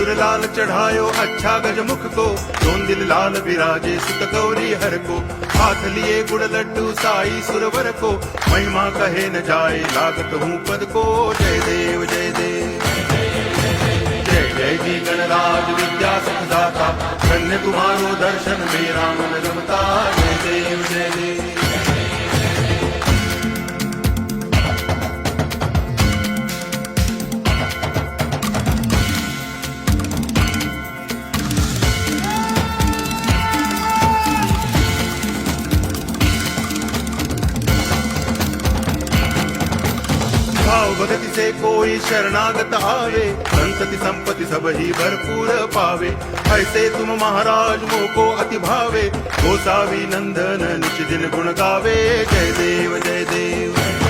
सिंदूर लाल चढ़ायो अच्छा गजमुख को, दोन दिल लाल विराजे सुत गौरी हर को, हाथ लिए गुड़ लड्डू साई सुरवर को, महिमा कहे न जाए लागत हूँ पद को। जय देव जय देव जय जय जी गणराज विद्या सुखदाता, धन्य तुम्हारो दर्शन मेरा मन रमता। जय देव जय देव भाव भगति से कोई शरणागत आवे, संतति संपत्ति सब ही भरपूर पावे। ऐसे तुम महाराज मोको अति भावे, गोसावी नंदन निज दिन गुण गावे। जय देव जय देव